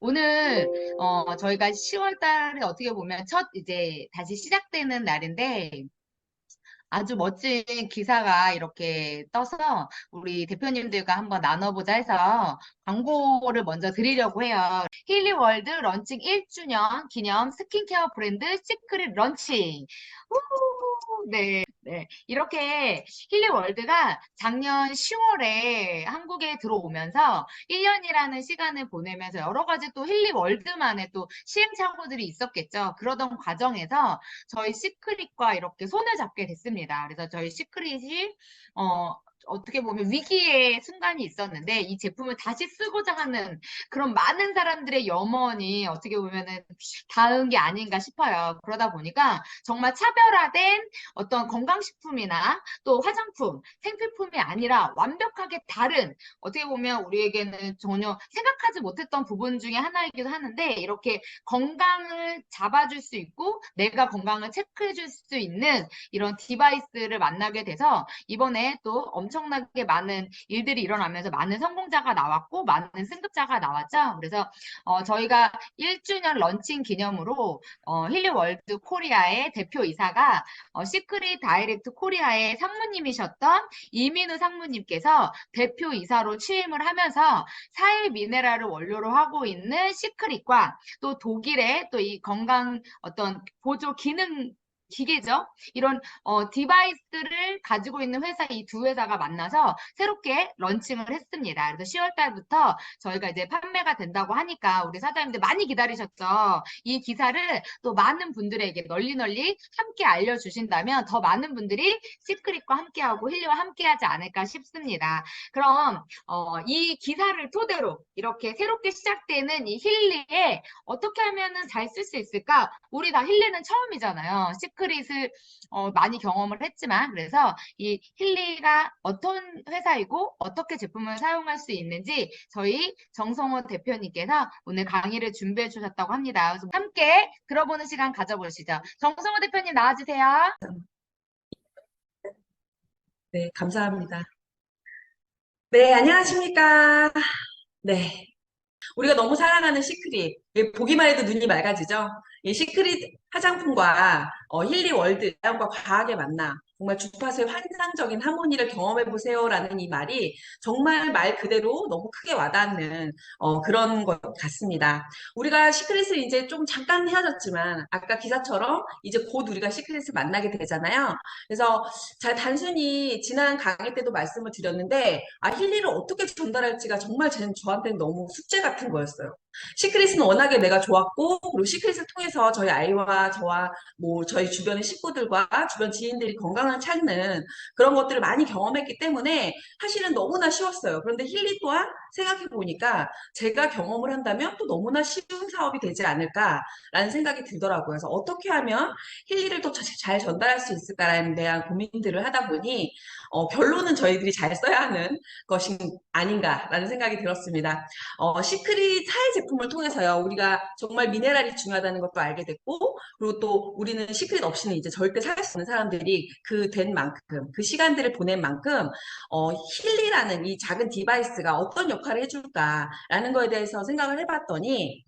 오늘 저희가 10월 달에 어떻게 보면 첫 이제 다시 시작되는 날인데 아주 멋진 기사가 이렇게 떠서 우리 대표님들과 한번 나눠보자 해서 광고를 먼저 드리려고 해요. 힐리월드 런칭 1주년 기념 스킨케어 브랜드 시크릿 런칭. 우! 네, 네. 이렇게 힐리월드가 작년 10월에 한국에 들어오면서 1년이라는 시간을 보내면서 여러 가지 또 힐리월드만의 또 시행착오들이 있었겠죠. 그러던 과정에서 저희 시크릿과 이렇게 손을 잡게 됐습니다. 그래서 저희 시크릿이 어, 어떻게 보면 위기의 순간이 있었는데 이 제품을 다시 쓰고자 하는 그런 많은 사람들의 염원이 어떻게 보면은 닿은 게 아닌가 싶어요. 그러다 보니까 정말 차별화된 어떤 건강식품이나 또 화장품, 생필품이 아니라 완벽하게 다른 어떻게 보면 우리에게는 전혀 생각하지 못했던 부분 중에 하나이기도 하는데 이렇게 건강을 잡아줄 수 있고 내가 건강을 체크해줄 수 있는 이런 디바이스를 만나게 돼서 이번에 또 엄청나게 많은 일들이 일어나면서 많은 성공자가 나왔고 많은 승급자가 나왔죠. 그래서 저희가 1주년 런칭 기념으로 힐리월드 코리아의 대표이사가 시크릿 다이렉트 코리아의 상무님이셨던 이민우 상무님께서 대표이사로 취임을 하면서 사일 미네랄을 원료로 하고 있는 시크릿과 또 독일의 또 이 건강 어떤 보조 기능 기계죠. 이런 디바이스를 가지고 있는 회사 이 두 회사가 만나서 새롭게 런칭을 했습니다. 그래서 10월 달부터 저희가 이제 판매가 된다고 하니까 우리 사장님들 많이 기다리셨죠. 이 기사를 또 많은 분들에게 널리 널리 함께 알려주신다면 더 많은 분들이 시크릿과 함께하고 힐리와 함께하지 않을까 싶습니다. 그럼 이 기사를 토대로 이렇게 새롭게 시작되는 이 힐리에 어떻게 하면은 잘 쓸 수 있을까? 우리 다 힐리는 처음이잖아요. 시크릿을 많이 경험을 했지만 그래서 이 힐리가 어떤 회사이고 어떻게 제품을 사용할 수 있는지 저희 정성호 대표님께서 오늘 강의를 준비해 주셨다고 합니다. 그래서 함께 들어보는 시간 가져보시죠. 정성호 대표님 나와주세요. 네, 감사합니다. 네, 안녕하십니까. 네, 우리가 너무 사랑하는 시크릿. 보기만 해도 눈이 맑아지죠? 이 시크릿 화장품과 힐리 월드, 자연과 과학의 만남. 정말 주파수의 환상적인 하모니를 경험해 보세요라는 이 말이 정말 말 그대로 너무 크게 와닿는 그런 것 같습니다. 우리가 시크릿을 이제 좀 잠깐 헤어졌지만 아까 기사처럼 이제 곧 우리가 시크릿을 만나게 되잖아요. 그래서 잘 단순히 지난 강의 때도 말씀을 드렸는데 힐리를 어떻게 전달할지가 정말 저한테는 너무 숙제 같은 거였어요. 시크릿은 워낙에 내가 좋았고 그리고 시크릿을 통해서 저희 아이와 저와 뭐 저희 주변의 식구들과 주변 지인들이 건강을 찾는 그런 것들을 많이 경험했기 때문에 사실은 너무나 쉬웠어요. 그런데 힐리 또한 생각해 보니까 제가 경험을 한다면 또 너무나 쉬운 사업이 되지 않을까라는 생각이 들더라고요. 그래서 어떻게 하면 힐리를 또 잘 전달할 수 있을까라는 대한 고민들을 하다 보니 결론은 저희들이 잘 써야 하는 것이 아닌가라는 생각이 들었습니다. 시크릿 사회 제품을 통해서요, 우리가 정말 미네랄이 중요하다는 것도 알게 됐고, 그리고 또 우리는 시크릿 없이는 이제 절대 살 수 없는 사람들이 그 된 만큼, 그 시간들을 보낸 만큼, 힐리라는 이 작은 디바이스가 어떤 역할을 해줄까라는 거에 대해서 생각을 해봤더니,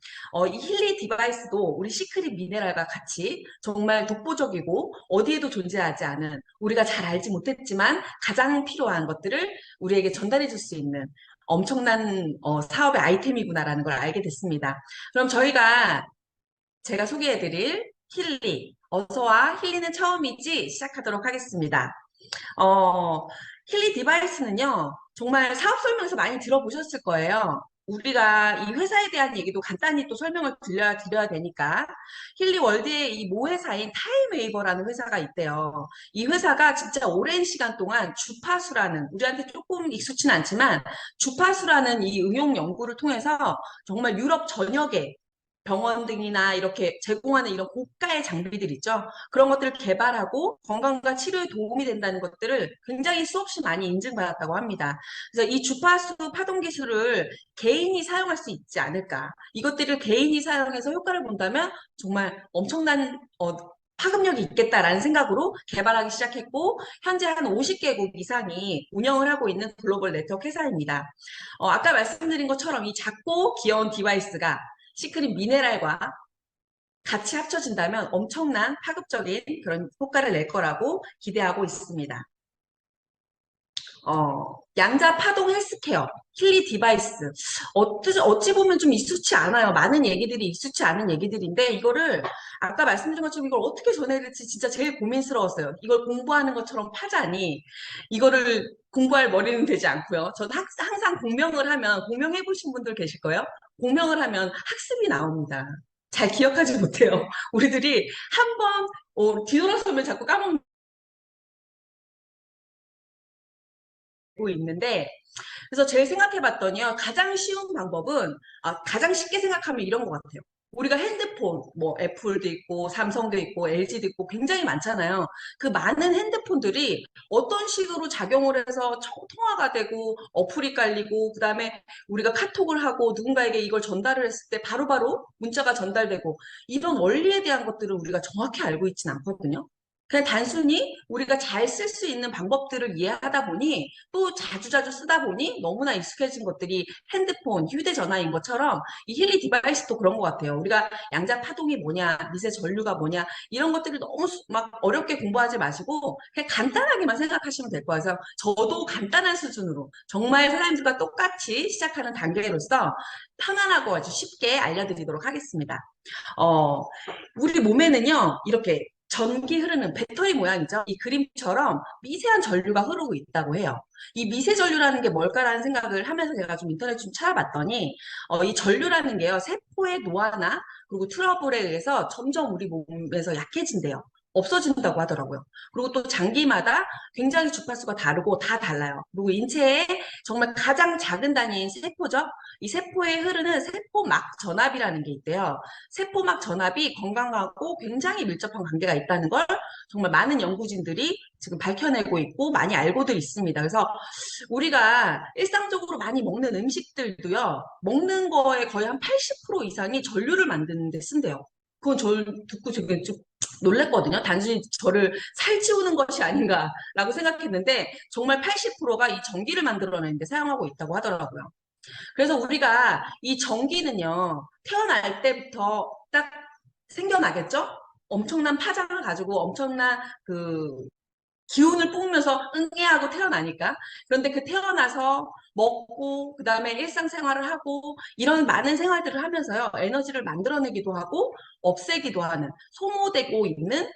이 힐리 디바이스도 우리 시크릿 미네랄과 같이 정말 독보적이고 어디에도 존재하지 않은 우리가 잘 알지 못했지만 가장 필요한 것들을 우리에게 전달해 줄 수 있는 엄청난 사업의 아이템이구나라는 걸 알게 됐습니다. 그럼 제가 소개해드릴 힐리, 어서와 힐리는 처음이지 시작하도록 하겠습니다. 어, 힐리 디바이스는요, 정말 사업 설명에서 많이 들어보셨을 거예요. 우리가 이 회사에 대한 얘기도 간단히 또 설명을 드려야 되니까. 힐리 월드의 이 모회사인 타임웨이버라는 회사가 있대요. 이 회사가 진짜 오랜 시간 동안 주파수라는, 우리한테 조금 익숙치는 않지만, 주파수라는 이 응용 연구를 통해서 정말 유럽 전역에 병원 등이나 이렇게 제공하는 이런 고가의 장비들 있죠. 그런 것들을 개발하고 건강과 치료에 도움이 된다는 것들을 굉장히 수없이 많이 인증받았다고 합니다. 그래서 이 주파수 파동 기술을 개인이 사용할 수 있지 않을까. 이것들을 개인이 사용해서 효과를 본다면 정말 엄청난 파급력이 있겠다라는 생각으로 개발하기 시작했고 현재 한 50개국 이상이 운영을 하고 있는 글로벌 네트워크 회사입니다. 아까 말씀드린 것처럼 이 작고 귀여운 디바이스가 시크릿 미네랄과 같이 합쳐진다면 엄청난 파급적인 그런 효과를 낼 거라고 기대하고 있습니다. 양자 파동 헬스케어, 힐리 디바이스. 어찌 보면 좀 익숙치 않아요. 많은 얘기들이 익숙치 않은 얘기들인데, 이거를, 아까 말씀드린 것처럼 이걸 어떻게 전해야 될지 진짜 제일 고민스러웠어요. 이걸 공부하는 것처럼 파자니, 이거를 공부할 머리는 되지 않고요. 저는 항상 공명해보신 분들 계실 거예요? 공명을 하면 학습이 나옵니다. 잘 기억하지 못해요. 우리들이 한번 뒤돌아서면 자꾸 까먹는 고 있는데 그래서 제일 생각해봤더니요. 가장 쉬운 방법은 가장 쉽게 생각하면 이런 것 같아요. 우리가 핸드폰, 뭐 애플도 있고 삼성도 있고 LG도 있고 굉장히 많잖아요. 그 많은 핸드폰들이 어떤 식으로 작용을 해서 통화가 되고 어플이 깔리고 그다음에 우리가 카톡을 하고 누군가에게 이걸 전달을 했을 때 바로바로 문자가 전달되고 이런 원리에 대한 것들을 우리가 정확히 알고 있지는 않거든요. 그냥 단순히 우리가 잘 쓸 수 있는 방법들을 이해하다 보니 또 자주자주 쓰다 보니 너무나 익숙해진 것들이 핸드폰, 휴대전화인 것처럼 이 힐리 디바이스도 그런 것 같아요. 우리가 양자 파동이 뭐냐, 미세 전류가 뭐냐 이런 것들을 너무 막 어렵게 공부하지 마시고 그냥 간단하게만 생각하시면 될 거여서 저도 간단한 수준으로 정말 사람들과 똑같이 시작하는 단계로서 편안하고 아주 쉽게 알려드리도록 하겠습니다. 어, 우리 몸에는요, 이렇게 전기 흐르는 배터리 모양이죠. 이 그림처럼 미세한 전류가 흐르고 있다고 해요. 이 미세 전류라는 게 뭘까라는 생각을 하면서 제가 좀 인터넷 좀 찾아봤더니, 이 전류라는 게요, 세포의 노화나 그리고 트러블에 의해서 점점 우리 몸에서 약해진대요. 없어진다고 하더라고요. 그리고 또 장기마다 굉장히 주파수가 다르고 다 달라요. 그리고 인체의 정말 가장 작은 단위인 세포죠. 이 세포에 흐르는 세포막 전압이라는 게 있대요. 세포막 전압이 건강하고 굉장히 밀접한 관계가 있다는 걸 정말 많은 연구진들이 지금 밝혀내고 있고 많이 알고들 있습니다. 그래서 우리가 일상적으로 많이 먹는 음식들도요, 먹는 거에 거의 한 80% 이상이 전류를 만드는 데 쓴대요. 그건 저를 듣고 되게 좀 놀랬거든요. 단순히 저를 살찌우는 것이 아닌가라고 생각했는데 정말 80%가 이 전기를 만들어내는 데 사용하고 있다고 하더라고요. 그래서 우리가 이 전기는요, 태어날 때부터 딱 생겨나겠죠? 엄청난 파장을 가지고 엄청난 그 기운을 뿜으면서 응애하고 태어나니까. 그런데 그 태어나서 먹고, 그 다음에 일상생활을 하고, 이런 많은 생활들을 하면서요, 에너지를 만들어내기도 하고, 없애기도 하는, 소모되고 있는,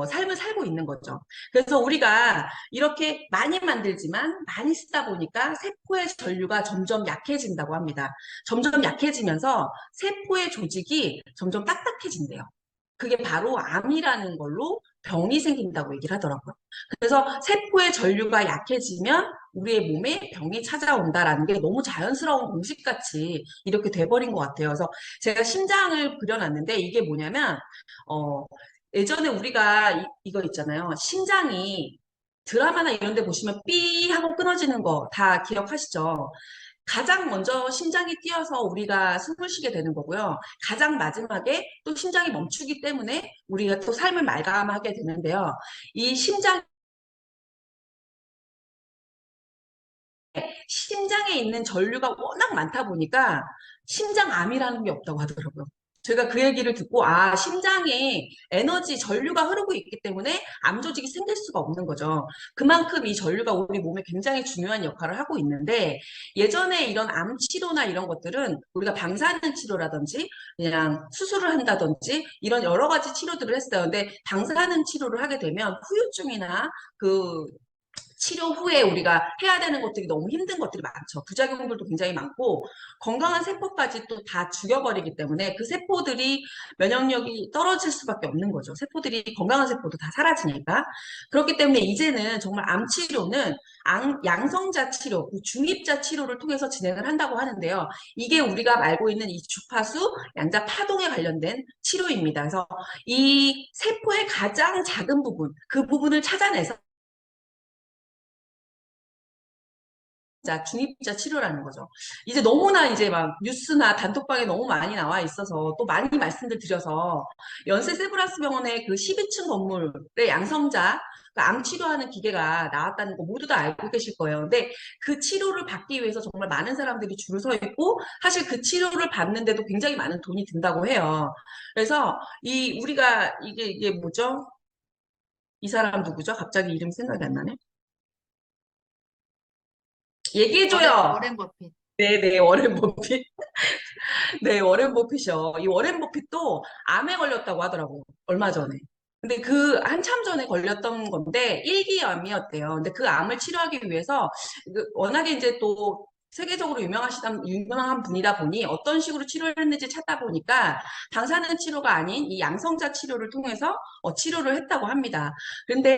삶을 살고 있는 거죠. 그래서 우리가 이렇게 많이 만들지만 많이 쓰다 보니까 세포의 전류가 점점 약해진다고 합니다. 점점 약해지면서 세포의 조직이 점점 딱딱해진대요. 그게 바로 암이라는 걸로 병이 생긴다고 얘기를 하더라고요. 그래서 세포의 전류가 약해지면 우리의 몸에 병이 찾아온다라는 게 너무 자연스러운 공식같이 이렇게 돼버린 것 같아요. 그래서 제가 심장을 그려놨는데 이게 뭐냐면, 어, 예전에 우리가 이거 있잖아요. 심장이 드라마나 이런 데 보시면 삐 하고 끊어지는 거 다 기억하시죠? 가장 먼저 심장이 뛰어서 우리가 숨을 쉬게 되는 거고요. 가장 마지막에 또 심장이 멈추기 때문에 우리가 또 삶을 말감하게 되는데요. 이 심장에 있는 전류가 워낙 많다 보니까 심장암이라는 게 없다고 하더라고요. 제가 그 얘기를 듣고, 심장에 에너지, 전류가 흐르고 있기 때문에 암 조직이 생길 수가 없는 거죠. 그만큼 이 전류가 우리 몸에 굉장히 중요한 역할을 하고 있는데, 예전에 이런 암 치료나 이런 것들은 우리가 방사능 치료라든지, 그냥 수술을 한다든지, 이런 여러 가지 치료들을 했어요. 근데 방사능 치료를 하게 되면 후유증이나 그 치료 후에 우리가 해야 되는 것들이 너무 힘든 것들이 많죠. 부작용들도 굉장히 많고 건강한 세포까지 또 다 죽여버리기 때문에 그 세포들이 면역력이 떨어질 수밖에 없는 거죠. 세포들이 건강한 세포도 다 사라지니까. 그렇기 때문에 이제는 정말 암 치료는 양성자 치료, 중입자 치료를 통해서 진행을 한다고 하는데요. 이게 우리가 알고 있는 이 주파수, 양자 파동에 관련된 치료입니다. 그래서 이 세포의 가장 작은 부분, 그 부분을 찾아내서 양성자, 중입자 치료라는 거죠. 이제 너무나 이제 막 뉴스나 단톡방에 너무 많이 나와 있어서 또 많이 말씀들 드려서 연세 세브란스 병원의 그 12층 건물의 양성자, 그 암 치료하는 기계가 나왔다는 거 모두 다 알고 계실 거예요. 근데 그 치료를 받기 위해서 정말 많은 사람들이 줄을 서 있고 사실 그 치료를 받는데도 굉장히 많은 돈이 든다고 해요. 그래서 이 우리가 이게 뭐죠? 이 사람 누구죠? 갑자기 이름 생각이 안 나네. 얘기해줘요. 워렌 버핏. 네네, 워렌 버핏. 네, 워렌 버핏이요. 이 워렌 버핏도 암에 걸렸다고 하더라고요. 얼마 전에. 근데 그 한참 전에 걸렸던 건데 일기암이었대요. 근데 그 암을 치료하기 위해서 워낙에 이제 또 세계적으로 유명한 분이다 보니 어떤 식으로 치료를 했는지 찾다 보니까 방사능 치료가 아닌 이 양성자 치료를 통해서 치료를 했다고 합니다. 근데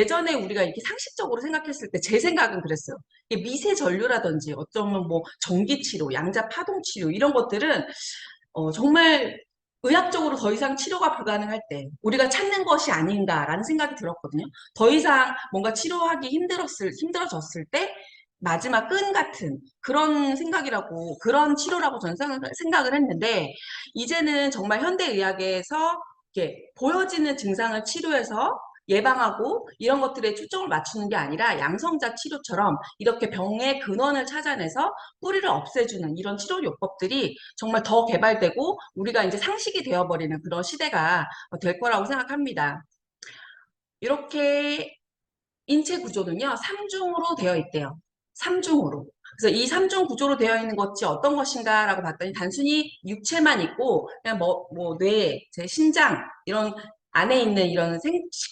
예전에 우리가 이렇게 상식적으로 생각했을 때 제 생각은 그랬어요. 이게 미세 전류라든지 어쩌면 뭐 전기 치료, 양자 파동 치료 이런 것들은 정말 의학적으로 더 이상 치료가 불가능할 때 우리가 찾는 것이 아닌가라는 생각이 들었거든요. 더 이상 뭔가 치료하기 힘들어졌을 때 마지막 끈 같은 그런 생각이라고, 그런 치료라고 저는 생각을 했는데, 이제는 정말 현대의학에서 이렇게 보여지는 증상을 치료해서 예방하고 이런 것들에 초점을 맞추는 게 아니라 양성자 치료처럼 이렇게 병의 근원을 찾아내서 뿌리를 없애주는 이런 치료요법들이 정말 더 개발되고 우리가 이제 상식이 되어버리는 그런 시대가 될 거라고 생각합니다. 이렇게 인체 구조는요, 3중으로 되어 있대요. 3중으로. 그래서 이 3중 구조로 되어 있는 것이 어떤 것인가라고 봤더니 단순히 육체만 있고 그냥 뇌, 제 심장 이런 안에 있는 이런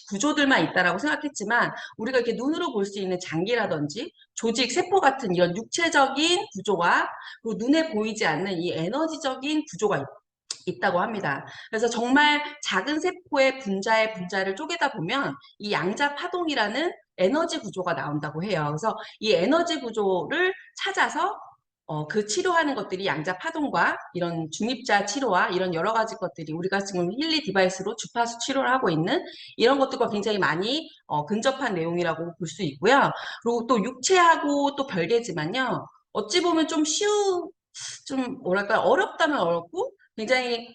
구조들만 있다라고 생각했지만 우리가 이렇게 눈으로 볼 수 있는 장기라든지 조직, 세포 같은 이런 육체적인 구조와 그리고 눈에 보이지 않는 이 에너지적인 구조가 있다고 합니다. 그래서 정말 작은 세포의 분자를 쪼개다 보면 이 양자 파동이라는 에너지 구조가 나온다고 해요. 그래서 이 에너지 구조를 찾아서 그 치료하는 것들이 양자 파동과 이런 중입자 치료와 이런 여러 가지 것들이 우리가 지금 힐리 디바이스로 주파수 치료를 하고 있는 이런 것들과 굉장히 많이 근접한 내용이라고 볼 수 있고요. 그리고 또 육체하고 또 별개지만요. 어찌 보면 좀 뭐랄까 어렵다면 어렵고 굉장히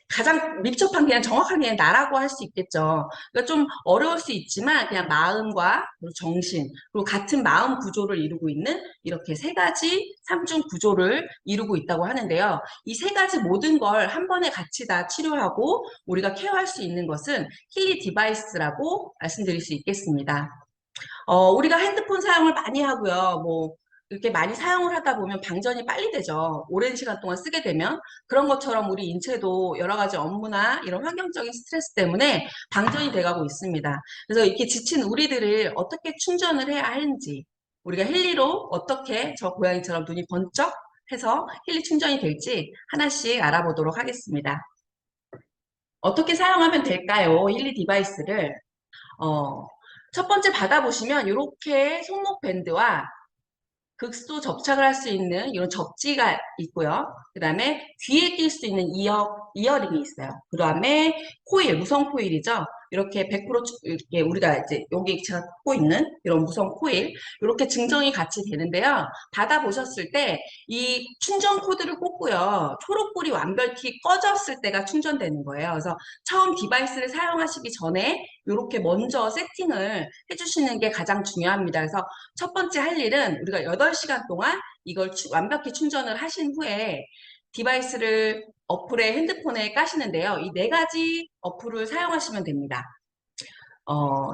가장 밀접한 그냥 정확한 그냥 나라고 할 수 있겠죠. 그러니까 좀 어려울 수 있지만 그냥 마음과 그리고 정신 그리고 같은 마음 구조를 이루고 있는 이렇게 세 가지 삼중 구조를 이루고 있다고 하는데요. 이 세 가지 모든 걸 한 번에 같이 다 치료하고 우리가 케어할 수 있는 것은 힐리 디바이스라고 말씀드릴 수 있겠습니다. 우리가 핸드폰 사용을 많이 하고요. 뭐, 이렇게 많이 사용을 하다 보면 방전이 빨리 되죠. 오랜 시간 동안 쓰게 되면. 그런 것처럼 우리 인체도 여러 가지 업무나 이런 환경적인 스트레스 때문에 방전이 돼가고 있습니다. 그래서 이렇게 지친 우리들을 어떻게 충전을 해야 하는지, 우리가 힐리로 어떻게 저 고양이처럼 눈이 번쩍 해서 힐리 충전이 될지 하나씩 알아보도록 하겠습니다. 어떻게 사용하면 될까요? 힐리 디바이스를. 어, 첫 번째 받아보시면 이렇게 손목 밴드와 극소 접착을 할 수 있는 이런 접지가 있고요. 그 다음에 귀에 낄 수 있는 이어링이 있어요. 그 다음에 무선 코일이죠. 이렇게 100% 이렇게 우리가 이제 여기 제가 갖고 있는 이런 무선 코일 이렇게 증정이 같이 되는데요. 받아보셨을 때 이 충전 코드를 꽂고요. 초록불이 완벽히 꺼졌을 때가 충전되는 거예요. 그래서 처음 디바이스를 사용하시기 전에 이렇게 먼저 세팅을 해주시는 게 가장 중요합니다. 그래서 첫 번째 할 일은 우리가 8시간 동안 이걸 완벽히 충전을 하신 후에 디바이스를 어플에 핸드폰에 까시는데요. 이 네 가지 어플을 사용하시면 됩니다.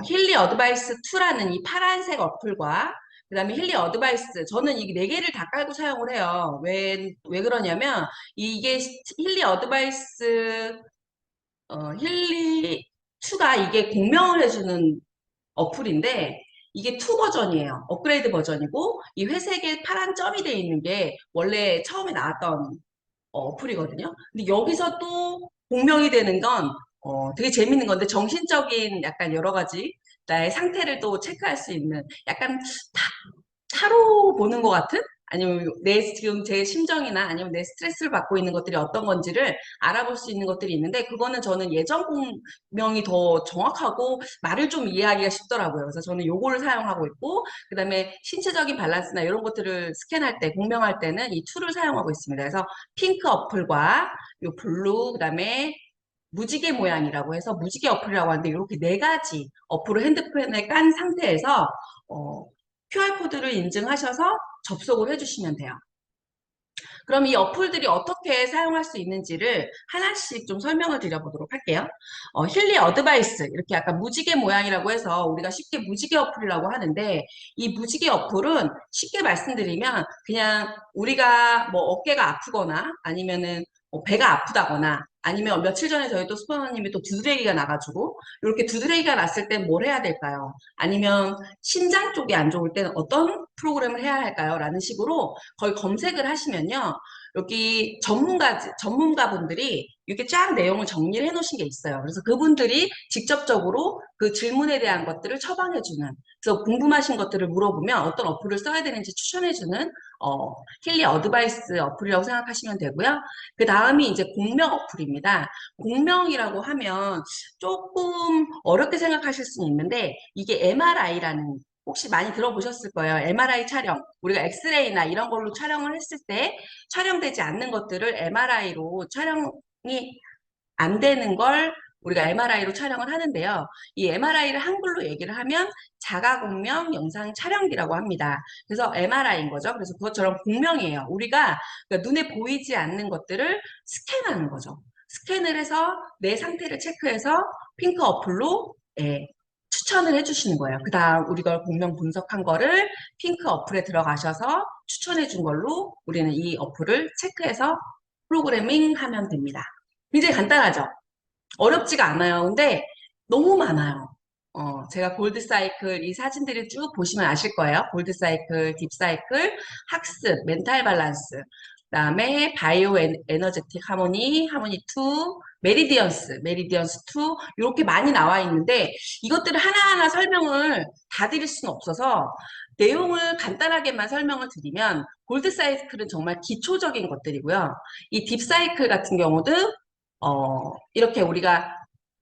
힐리 어드바이스 2라는 이 파란색 어플과 그 다음에 힐리 어드바이스 저는 이 네 개를 다 깔고 사용을 해요. 왜 그러냐면 이게 힐리 어드바이스 힐리 2가 이게 공명을 해주는 어플인데 이게 2 버전이에요. 업그레이드 버전이고 이 회색에 파란 점이 되어 있는 게 원래 처음에 나왔던 어플이거든요. 근데 여기서 또 공명이 되는 건 되게 재밌는 건데 정신적인 약간 여러 가지 나의 상태를 또 체크할 수 있는 약간 타로 보는 것 같은 아니면 지금 제 심정이나 아니면 내 스트레스를 받고 있는 것들이 어떤 건지를 알아볼 수 있는 것들이 있는데 그거는 저는 예전 공명이 더 정확하고 말을 좀 이해하기가 쉽더라고요. 그래서 저는 요거를 사용하고 있고 그다음에 신체적인 밸런스나 이런 것들을 스캔할 때 공명할 때는 이 툴을 사용하고 있습니다. 그래서 핑크 어플과 요 블루 그다음에 무지개 모양이라고 해서 무지개 어플이라고 하는데 이렇게 네 가지 어플을 핸드폰에 깐 상태에서 QR코드를 인증하셔서 접속을 해주시면 돼요. 그럼 이 어플들이 어떻게 사용할 수 있는지를 하나씩 좀 설명을 드려보도록 할게요. 힐리 어드바이스 이렇게 약간 무지개 모양이라고 해서 우리가 쉽게 무지개 어플이라고 하는데 이 무지개 어플은 쉽게 말씀드리면 그냥 우리가 뭐 어깨가 아프거나 아니면은 뭐 배가 아프다거나 아니면 며칠 전에 저희 또 스포너님이 또 두드레기가 나가지고 이렇게 두드레기가 났을 때 뭘 해야 될까요? 아니면 심장 쪽이 안 좋을 때는 어떤 프로그램을 해야 할까요? 라는 식으로 거의 검색을 하시면요. 여기 전문가분들이 이렇게 쫙 내용을 정리를 해 놓으신 게 있어요. 그래서 그분들이 직접적으로 그 질문에 대한 것들을 처방해주는, 그래서 궁금하신 것들을 물어보면 어떤 어플을 써야 되는지 추천해주는, 힐리 어드바이스 어플이라고 생각하시면 되고요. 그 다음이 이제 공명 어플입니다. 공명이라고 하면 조금 어렵게 생각하실 수는 있는데, 이게 MRI라는 혹시 많이 들어보셨을 거예요. MRI 촬영. 우리가 엑스레이나 이런 걸로 촬영을 했을 때 촬영되지 않는 것들을 MRI로 촬영이 안 되는 걸 우리가 MRI로 촬영을 하는데요. 이 MRI를 한글로 얘기를 하면 자가공명 영상 촬영기라고 합니다. 그래서 MRI인 거죠. 그래서 그것처럼 공명이에요. 우리가 그러니까 눈에 보이지 않는 것들을 스캔하는 거죠. 스캔을 해서 내 상태를 체크해서 핑크 어플로 예, 추천을 해주시는 거예요. 그 다음 우리가 공명 분석한 거를 핑크 어플에 들어가셔서 추천해 준 걸로 우리는 이 어플을 체크해서 프로그래밍 하면 됩니다. 굉장히 간단하죠? 어렵지가 않아요. 근데 너무 많아요. 제가 골드 사이클 이 사진들을 쭉 보시면 아실 거예요. 골드 사이클, 딥 사이클, 학습, 멘탈 밸런스, 그다음에 바이오 에너제틱 하모니, 하모니 2, 메리디언스, 메리디언스 2 이렇게 많이 나와 있는데 이것들을 하나하나 설명을 다 드릴 수는 없어서 내용을 간단하게만 설명을 드리면 골드 사이클은 정말 기초적인 것들이고요. 이 딥 사이클 같은 경우도 이렇게 우리가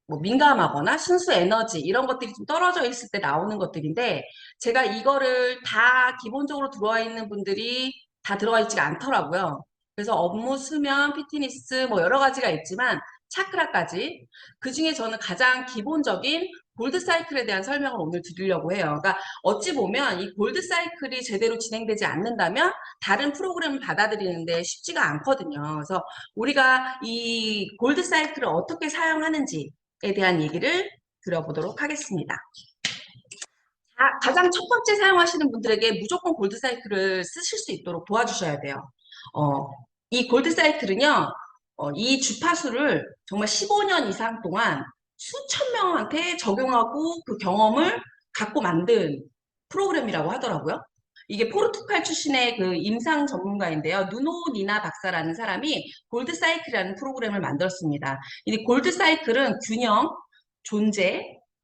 뭐 민감하거나 순수 에너지 이런 것들이 좀 떨어져 있을 때 나오는 것들인데 제가 이거를 다 기본적으로 들어와 있는 분들이 다 들어가 있지가 않더라고요. 그래서 업무, 수면, 피트니스 뭐 여러 가지가 있지만 차크라까지 그중에 저는 가장 기본적인 골드 사이클에 대한 설명을 오늘 드리려고 해요. 그러니까 어찌 보면 이 골드 사이클이 제대로 진행되지 않는다면 다른 프로그램을 받아들이는데 쉽지가 않거든요. 그래서 우리가 이 골드 사이클을 어떻게 사용하는지에 대한 얘기를 드려보도록 하겠습니다. 가장 첫 번째 사용하시는 분들에게 무조건 골드 사이클을 쓰실 수 있도록 도와주셔야 돼요. 어, 이 골드 사이클은요, 이 주파수를 정말 15년 이상 동안 수천 명한테 적용하고 그 경험을 갖고 만든 프로그램이라고 하더라고요. 이게 포르투갈 출신의 그 임상 전문가인데요. 누노 니나 박사라는 사람이 골드 사이클이라는 프로그램을 만들었습니다. 이 골드 사이클은 균형, 존재,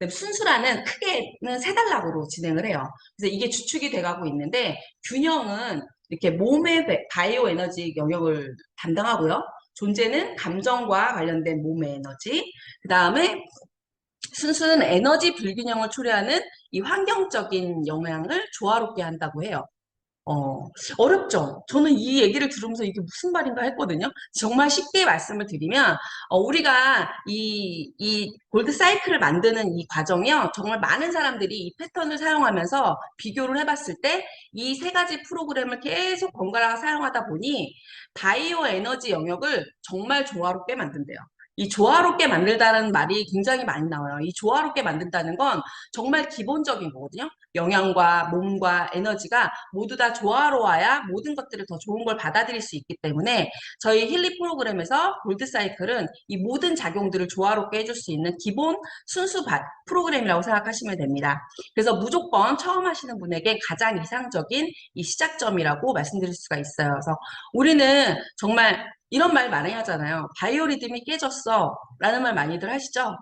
순수라는 크게는 세 단락으로 진행을 해요. 그래서 이게 주축이 돼가고 있는데 균형은 이렇게 몸의 바이오 에너지 영역을 담당하고요. 존재는 감정과 관련된 몸의 에너지, 그 다음에 순수는 에너지 불균형을 초래하는 이 환경적인 영향을 조화롭게 한다고 해요. 어렵죠? 저는 이 얘기를 들으면서 이게 무슨 말인가 했거든요. 정말 쉽게 말씀을 드리면, 우리가 이 골드 사이클을 만드는 이 과정이요. 정말 많은 사람들이 이 패턴을 사용하면서 비교를 해봤을 때 이 세 가지 프로그램을 계속 번갈아 사용하다 보니 바이오 에너지 영역을 정말 조화롭게 만든대요. 이 조화롭게 만들다는 말이 굉장히 많이 나와요. 이 조화롭게 만든다는 건 정말 기본적인 거거든요. 영양과 몸과 에너지가 모두 다 조화로워야 모든 것들을 더 좋은 걸 받아들일 수 있기 때문에 저희 힐리 프로그램에서 골드 사이클은 이 모든 작용들을 조화롭게 해줄 수 있는 기본 순수 프로그램이라고 생각하시면 됩니다. 그래서 무조건 처음 하시는 분에게 가장 이상적인 이 시작점이라고 말씀드릴 수가 있어요. 그래서 우리는 정말 이런 말 많이 하잖아요. 바이오리듬이 깨졌어 라는 말 많이들 하시죠?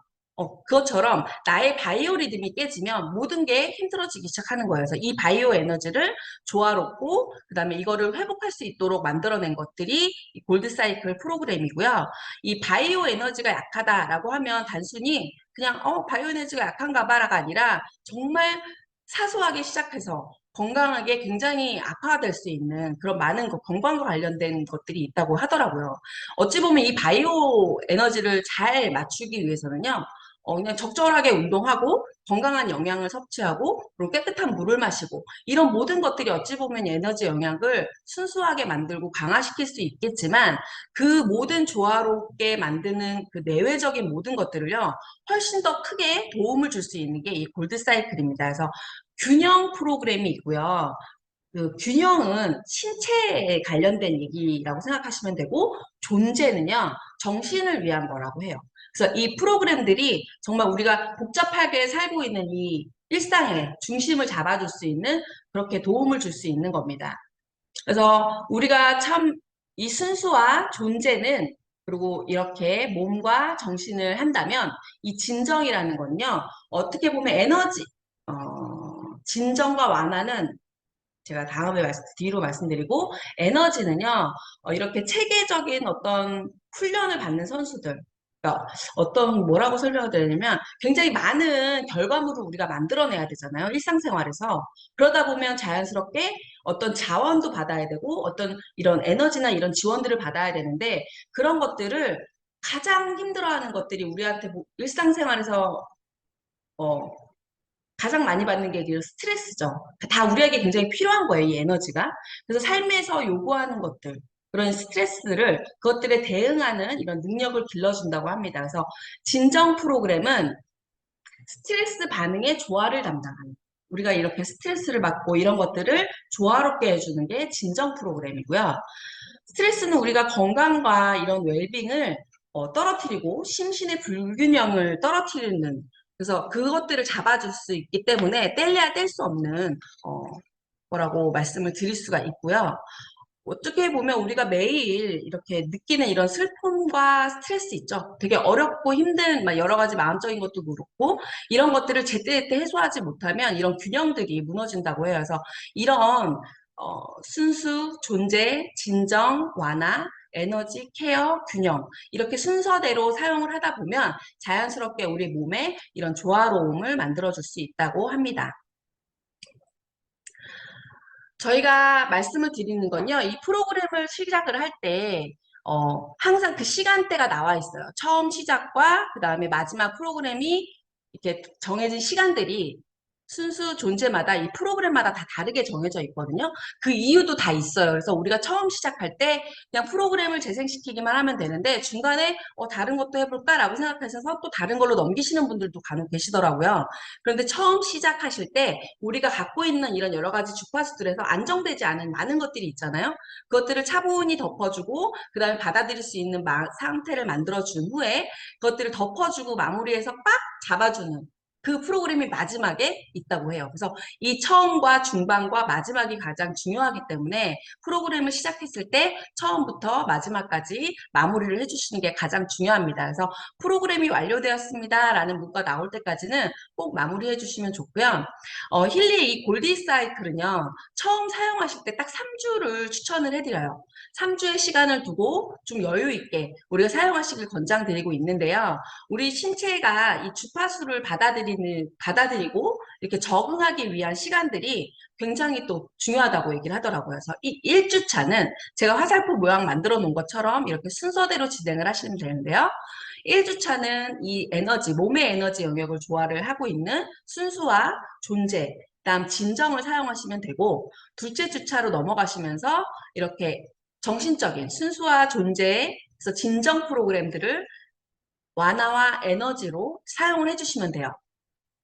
그것처럼 나의 바이오리듬이 깨지면 모든 게 힘들어지기 시작하는 거예요. 그래서 이 바이오 에너지를 조화롭고 그다음에 이거를 회복할 수 있도록 만들어낸 것들이 이 골드 사이클 프로그램이고요. 이 바이오 에너지가 약하다라고 하면 단순히 그냥 바이오 에너지가 약한가 봐라가 아니라 정말 사소하게 시작해서 건강하게 굉장히 악화될 수 있는 그런 많은 건강과 관련된 것들이 있다고 하더라고요. 어찌 보면 이 바이오 에너지를 잘 맞추기 위해서는요. 그냥 적절하게 운동하고 건강한 영양을 섭취하고 그리고 깨끗한 물을 마시고 이런 모든 것들이 어찌 보면 에너지 영향을 순수하게 만들고 강화시킬 수 있겠지만 그 모든 조화롭게 만드는 그 내외적인 모든 것들을요 훨씬 더 크게 도움을 줄 수 있는 게 이 골드 사이클입니다. 그래서 균형 프로그램이 있고요. 그 균형은 신체에 관련된 얘기라고 생각하시면 되고 존재는요 정신을 위한 거라고 해요. 그래서 이 프로그램들이 정말 우리가 복잡하게 살고 있는 이 일상의 중심을 잡아줄 수 있는 그렇게 도움을 줄 수 있는 겁니다. 그래서 우리가 참 이 순수와 존재는 그리고 이렇게 몸과 정신을 한다면 이 진정이라는 건요 어떻게 보면 에너지 진정과 완화는 제가 뒤로 말씀드리고, 에너지는요, 이렇게 체계적인 어떤 훈련을 받는 선수들, 그러니까 뭐라고 설명을 드리냐면, 굉장히 많은 결과물을 우리가 만들어내야 되잖아요, 일상생활에서. 그러다 보면 자연스럽게 어떤 자원도 받아야 되고, 어떤 이런 에너지나 이런 지원들을 받아야 되는데, 그런 것들을 가장 힘들어하는 것들이 우리한테 일상생활에서 어, 가장 많이 받는 게 이제 스트레스죠. 다 우리에게 굉장히 필요한 거예요, 이 에너지가. 그래서 삶에서 요구하는 것들, 그런 스트레스를, 그것들에 대응하는 이런 능력을 길러준다고 합니다. 그래서 진정 프로그램은 스트레스 반응의 조화를 담당하는, 우리가 이렇게 스트레스를 받고 이런 것들을 조화롭게 해주는 게 진정 프로그램이고요. 스트레스는 우리가 건강과 이런 웰빙을 떨어뜨리고 심신의 불균형을 떨어뜨리는 그래서 그것들을 잡아줄 수 있기 때문에 뗄래야 뗄 수 없는 거라고 말씀을 드릴 수가 있고요. 어떻게 보면 우리가 매일 이렇게 느끼는 이런 슬픔과 스트레스 있죠. 되게 어렵고 힘든 막 여러 가지 마음적인 것도 그렇고 이런 것들을 제때제때 해소하지 못하면 이런 균형들이 무너진다고 해요. 그래서 이런 순수, 존재, 진정, 완화, 에너지, 케어, 균형 이렇게 순서대로 사용을 하다 보면 자연스럽게 우리 몸에 이런 조화로움을 만들어줄 수 있다고 합니다. 저희가 말씀을 드리는 건요, 이 프로그램을 시작을 할 때, 항상 그 시간대가 나와 있어요. 처음 시작과 그 다음에 마지막 프로그램이 이렇게 정해진 시간들이 순수 존재마다 이 프로그램마다 다 다르게 정해져 있거든요. 그 이유도 다 있어요. 그래서 우리가 처음 시작할 때 그냥 프로그램을 재생시키기만 하면 되는데 중간에 다른 것도 해볼까라고 생각하셔서 또 다른 걸로 넘기시는 분들도 간혹 계시더라고요. 그런데 처음 시작하실 때 우리가 갖고 있는 이런 여러 가지 주파수들에서 안정되지 않은 많은 것들이 있잖아요. 그것들을 차분히 덮어주고 그 다음에 받아들일 수 있는 상태를 만들어준 후에 그것들을 덮어주고 마무리해서 빡 잡아주는 그 프로그램이 마지막에 있다고 해요. 그래서 이 처음과 중반과 마지막이 가장 중요하기 때문에 프로그램을 시작했을 때 처음부터 마지막까지 마무리를 해주시는 게 가장 중요합니다. 그래서 프로그램이 완료되었습니다라는 문구가 나올 때까지는 꼭 마무리해 주시면 좋고요. 힐리의 이 골디 사이클은요. 처음 사용하실 때 딱 3주를 추천을 해드려요. 3주의 시간을 두고 좀 여유 있게 우리가 사용하시길 권장드리고 있는데요. 우리 신체가 이 주파수를 받아들이고 이렇게 적응하기 위한 시간들이 굉장히 또 중요하다고 얘기를 하더라고요. 그래서 이 1주차는 제가 화살표 모양 만들어 놓은 것처럼 이렇게 순서대로 진행을 하시면 되는데요. 1주차는 이 에너지, 몸의 에너지 영역을 조화를 하고 있는 순수와 존재, 그다음 진정을 사용하시면 되고 둘째 주차로 넘어가시면서 이렇게 정신적인 순수와 존재의 그래서 진정 프로그램들을 완화와 에너지로 사용을 해주시면 돼요.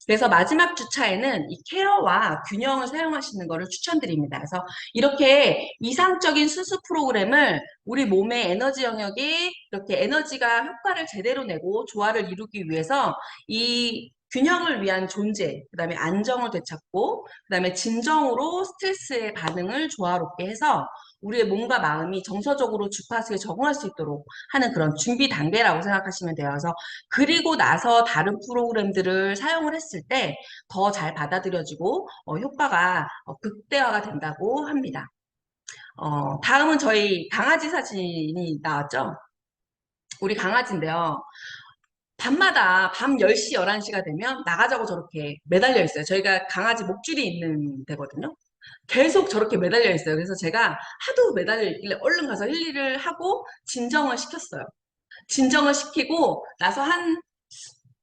그래서 마지막 주차에는 이 케어와 균형을 사용하시는 것을 추천드립니다. 그래서 이렇게 이상적인 수수 프로그램을 우리 몸의 에너지 영역이 이렇게 에너지가 효과를 제대로 내고 조화를 이루기 위해서 이 균형을 위한 존재, 그 다음에 안정을 되찾고, 그 다음에 진정으로 스트레스의 반응을 조화롭게 해서 우리의 몸과 마음이 정서적으로 주파수에 적응할 수 있도록 하는 그런 준비 단계라고 생각하시면 돼요. 그래서 그리고 나서 다른 프로그램들을 사용을 했을 때 더 잘 받아들여지고 효과가 극대화가 된다고 합니다. 다음은 저희 강아지 사진이 나왔죠? 우리 강아지인데요. 밤마다 밤 10시, 11시가 되면 나가자고 저렇게 매달려 있어요. 저희가 강아지 목줄이 있는 데거든요. 계속 저렇게 매달려 있어요. 그래서 제가 하도 매달려 있길래 얼른 가서 힐리를 하고 진정을 시켰어요. 진정을 시키고 나서 한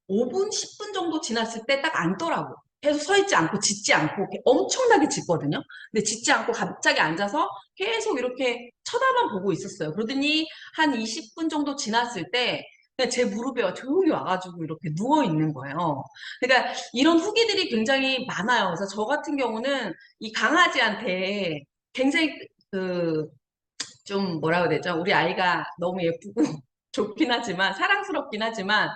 5분, 10분 정도 지났을 때 딱 앉더라고. 계속 서 있지 않고 짖지 않고 이렇게 엄청나게 짖거든요. 근데 짖지 않고 갑자기 앉아서 계속 이렇게 쳐다만 보고 있었어요. 그러더니 한 20분 정도 지났을 때 그냥 제 무릎에 조용히 와가지고 이렇게 누워 있는 거예요. 그러니까 이런 후기들이 굉장히 많아요. 그래서 저 같은 경우는 이 강아지한테 굉장히 그 좀 뭐라고 해야 되죠? 우리 아이가 너무 예쁘고 좋긴 하지만 사랑스럽긴 하지만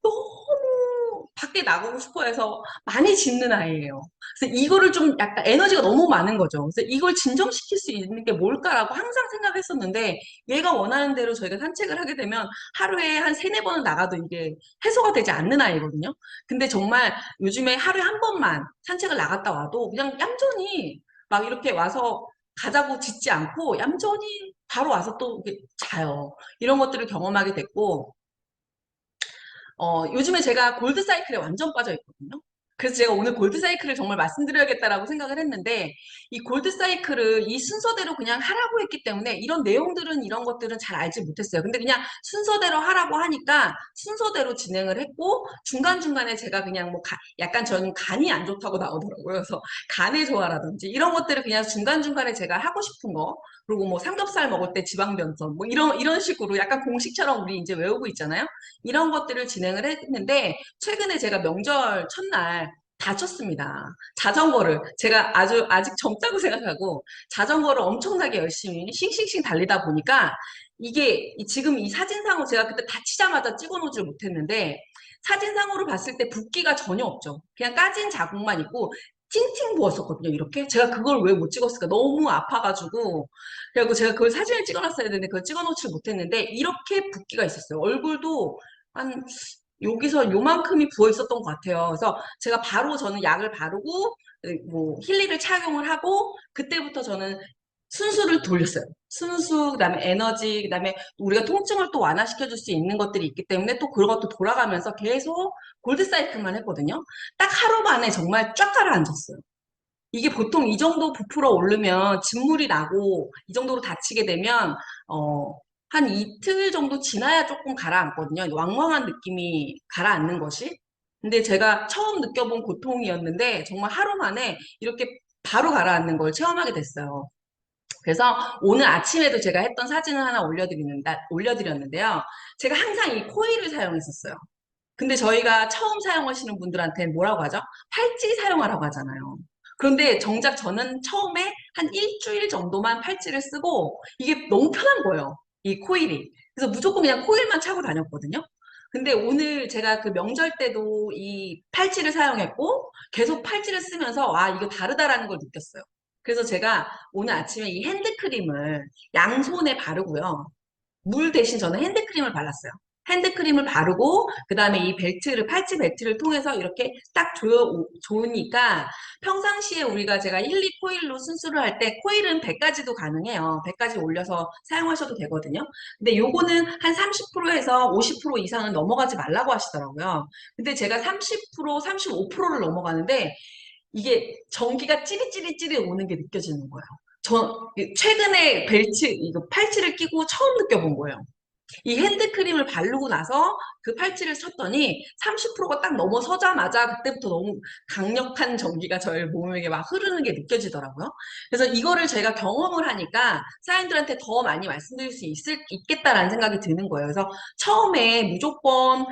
너무 밖에 나가고 싶어 해서 많이 짖는 아이예요. 그래서 이거를 좀 약간 에너지가 너무 많은 거죠. 그래서 이걸 진정시킬 수 있는 게 뭘까라고 항상 생각했었는데 얘가 원하는 대로 저희가 산책을 하게 되면 하루에 한 세네 번은 나가도 이게 해소가 되지 않는 아이거든요. 근데 정말 요즘에 하루에 한 번만 산책을 나갔다 와도 그냥 얌전히 막 이렇게 와서 가자고 짖지 않고 얌전히 바로 와서 또 이렇게 자요. 이런 것들을 경험하게 됐고, 요즘에 제가 골드 사이클에 완전 빠져 있거든요. 그래서 제가 오늘 골드 사이클을 정말 말씀드려야겠다라고 생각을 했는데, 이 골드 사이클을 이 순서대로 그냥 하라고 했기 때문에 이런 내용들은 이런 것들은 잘 알지 못했어요. 근데 그냥 순서대로 하라고 하니까 순서대로 진행을 했고, 중간중간에 제가 그냥 뭐 약간 저는 간이 안 좋다고 나오더라고요. 그래서 간의 조화라든지 이런 것들을 그냥 중간중간에 제가 하고 싶은 거, 그리고 뭐 삼겹살 먹을 때 지방변성, 뭐 이런 식으로 약간 공식처럼 우리 이제 외우고 있잖아요. 이런 것들을 진행을 했는데 최근에 제가 명절 첫날 다쳤습니다. 자전거를 제가 아직 젊다고 생각하고 자전거를 엄청나게 열심히 싱싱싱 달리다 보니까 이게 지금 이 사진상으로 제가 그때 다치자마자 찍어놓질 못했는데 사진상으로 봤을 때 붓기가 전혀 없죠. 그냥 까진 자국만 있고 찡찡 부었었거든요. 이렇게 제가 그걸 왜 못 찍었을까? 너무 아파가지고 그리고 제가 그걸 사진을 찍어놨어야 되는데 그걸 찍어놓지 못했는데 이렇게 붓기가 있었어요. 얼굴도 한 여기서 요만큼이 부어 있었던 것 같아요. 그래서 제가 바로 저는 약을 바르고 뭐 힐링을 착용을 하고 그때부터 저는 순수를 돌렸어요. 순수, 그다음에 에너지, 그다음에 우리가 통증을 또 완화시켜 줄 수 있는 것들이 있기 때문에 또 그것도 돌아가면서 계속 골드 사이클만 했거든요. 딱 하루 만에 정말 쫙 가라앉았어요. 이게 보통 이 정도 부풀어 오르면 진물이 나고 이 정도로 다치게 되면 한 이틀 정도 지나야 조금 가라앉거든요. 왕왕한 느낌이 가라앉는 것이. 근데 제가 처음 느껴본 고통이었는데 정말 하루 만에 이렇게 바로 가라앉는 걸 체험하게 됐어요. 그래서 오늘 아침에도 제가 했던 사진을 하나 올려드렸는데요. 제가 항상 이 코일을 사용했었어요. 근데 저희가 처음 사용하시는 분들한테는 뭐라고 하죠? 팔찌 사용하라고 하잖아요. 그런데 정작 저는 처음에 한 일주일 정도만 팔찌를 쓰고 이게 너무 편한 거예요. 이 코일이. 그래서 무조건 그냥 코일만 차고 다녔거든요. 근데 오늘 제가 그 명절 때도 이 팔찌를 사용했고 계속 팔찌를 쓰면서 와, 이거 다르다라는 걸 느꼈어요. 그래서 제가 오늘 아침에 이 핸드크림을 양손에 바르고요. 물 대신 저는 핸드크림을 발랐어요. 핸드크림을 바르고 그다음에 이 벨트를 팔찌 벨트를 통해서 이렇게 딱 조으니까 평상시에 우리가 제가 힐리 코일로 순수를 할 때 코일은 100가지도 가능해요. 100가지 올려서 사용하셔도 되거든요. 근데 요거는 한 30%에서 50% 이상은 넘어가지 말라고 하시더라고요. 근데 제가 30%, 35%를 넘어가는데 이게 전기가 찌릿찌릿찌릿 오는 게 느껴지는 거예요. 최근에 이거 팔찌를 끼고 처음 느껴본 거예요. 이 핸드크림을 바르고 나서 그 팔찌를 쳤더니 30%가 딱 넘어서자마자 그때부터 너무 강력한 전기가 저의 몸에게 막 흐르는 게 느껴지더라고요. 그래서 이거를 제가 경험을 하니까 사람들한테 더 많이 말씀드릴 수 있겠다라는 생각이 드는 거예요. 그래서 처음에 무조건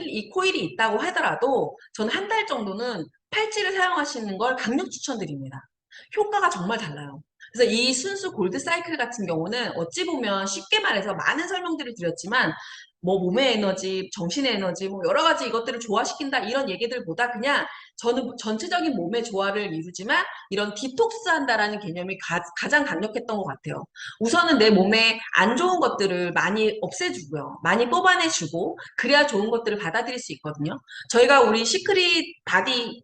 이 코일이 있다고 하더라도 저는 한 달 정도는 팔찌를 사용하시는 걸 강력 추천드립니다. 효과가 정말 달라요. 그래서 이 순수 골드 사이클 같은 경우는 어찌 보면 쉽게 말해서 많은 설명들을 드렸지만 뭐 몸의 에너지, 정신의 에너지, 뭐 여러 가지 이것들을 조화시킨다 이런 얘기들보다 그냥 저는 전체적인 몸의 조화를 이루지만 이런 디톡스 한다라는 개념이 가장 강력했던 것 같아요. 우선은 내 몸에 안 좋은 것들을 많이 없애주고요. 많이 뽑아내주고 그래야 좋은 것들을 받아들일 수 있거든요. 저희가 우리 시크릿 바디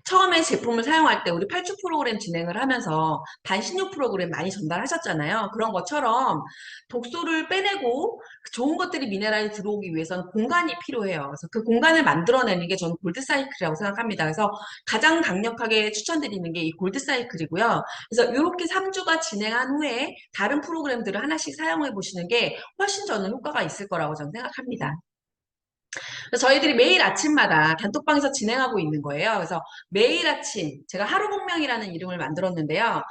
처음에 제품을 사용할 때 우리 8주 프로그램 진행을 하면서 반신욕 프로그램 많이 전달하셨잖아요. 그런 것처럼 독소를 빼내고 좋은 것들이 미네랄이 들어오기 위해서는 공간이 필요해요. 그래서 그 공간을 만들어내는 게 저는 골드 사이클이라고 생각합니다. 그래서 가장 강력하게 추천드리는 게 이 골드 사이클이고요. 그래서 이렇게 3주가 진행한 후에 다른 프로그램들을 하나씩 사용해 보시는 게 훨씬 저는 효과가 있을 거라고 저는 생각합니다. 그래서 저희들이 매일 아침마다 단톡방에서 진행하고 있는 거예요. 그래서 매일 아침 제가 하루 공명이라는 이름을 만들었는데요.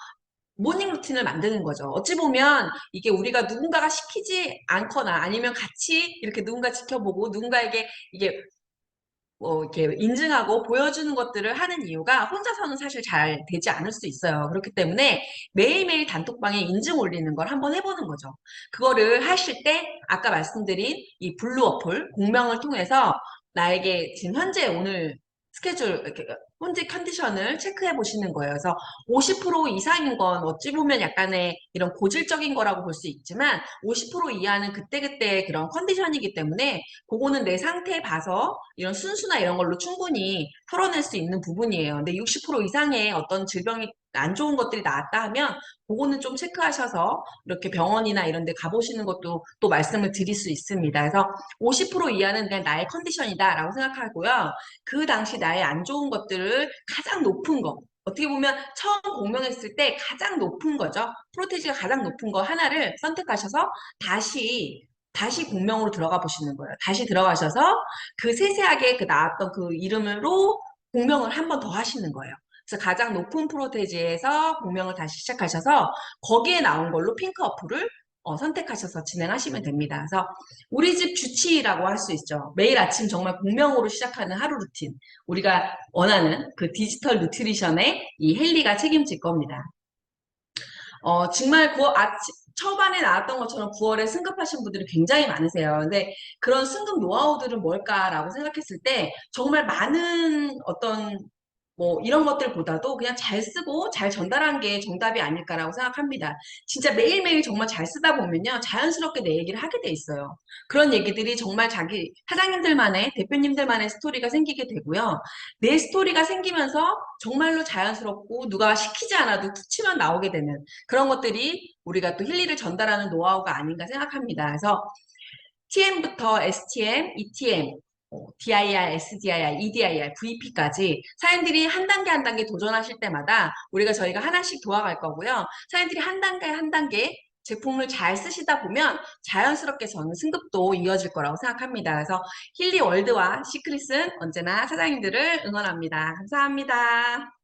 모닝 루틴을 만드는 거죠. 어찌 보면 이게 우리가 누군가가 시키지 않거나 아니면 같이 이렇게 누군가 지켜보고 누군가에게 이게 뭐 이렇게 인증하고 보여주는 것들을 하는 이유가 혼자서는 사실 잘 되지 않을 수 있어요. 그렇기 때문에 매일매일 단톡방에 인증 올리는 걸 한번 해보는 거죠. 그거를 하실 때 아까 말씀드린 이 블루 어플 공명을 통해서 나에게 지금 현재 오늘 스케줄 이렇게 현재 컨디션을 체크해 보시는 거예요. 그래서 50% 이상인 건 어찌 보면 약간의 이런 고질적인 거라고 볼 수 있지만 50% 이하는 그때그때 그런 컨디션이기 때문에 그거는 내 상태 봐서 이런 순수나 이런 걸로 충분히 풀어낼 수 있는 부분이에요. 근데 60% 이상의 어떤 질병이 안 좋은 것들이 나왔다 하면 그거는 좀 체크하셔서 이렇게 병원이나 이런 데 가보시는 것도 또 말씀을 드릴 수 있습니다. 그래서 50% 이하는 그냥 나의 컨디션이다라고 생각하고요. 그 당시 나의 안 좋은 것들을 가장 높은 거 어떻게 보면 처음 공명했을 때 가장 높은 거죠. 프로테이지가 가장 높은 거 하나를 선택하셔서 다시 공명으로 들어가 보시는 거예요. 다시 들어가셔서 그 세세하게 그 나왔던 그 이름으로 공명을 한 번 더 하시는 거예요. 그래서 가장 높은 프로테이지에서 공명을 다시 시작하셔서 거기에 나온 걸로 핑크 어플을 선택하셔서 진행하시면 됩니다. 그래서 우리 집 주치라고 할 수 있죠. 매일 아침 정말 공명으로 시작하는 하루 루틴. 우리가 원하는 그 디지털 누트리션의 이 헨리가 책임질 겁니다. 정말 초반에 나왔던 것처럼 9월에 승급하신 분들이 굉장히 많으세요. 근데 그런 승급 노하우들은 뭘까라고 생각했을 때 정말 많은 어떤 뭐 이런 것들보다도 그냥 잘 쓰고 잘 전달한 게 정답이 아닐까라고 생각합니다. 진짜 매일매일 정말 잘 쓰다 보면요. 자연스럽게 내 얘기를 하게 돼 있어요. 그런 얘기들이 정말 자기 사장님들만의 대표님들만의 스토리가 생기게 되고요. 내 스토리가 생기면서 정말로 자연스럽고 누가 시키지 않아도 툭 치면 나오게 되는 그런 것들이 우리가 또 힐리를 전달하는 노하우가 아닌가 생각합니다. 그래서 TM부터 STM, ETM, DIR, SDIR, EDIR, VP까지 사장님들이 한 단계 한 단계 도전하실 때마다 저희가 하나씩 도와갈 거고요. 사장님들이 한 단계 한 단계 제품을 잘 쓰시다 보면 자연스럽게 저는 승급도 이어질 거라고 생각합니다. 그래서 힐리 월드와 시크릿은 언제나 사장님들을 응원합니다. 감사합니다.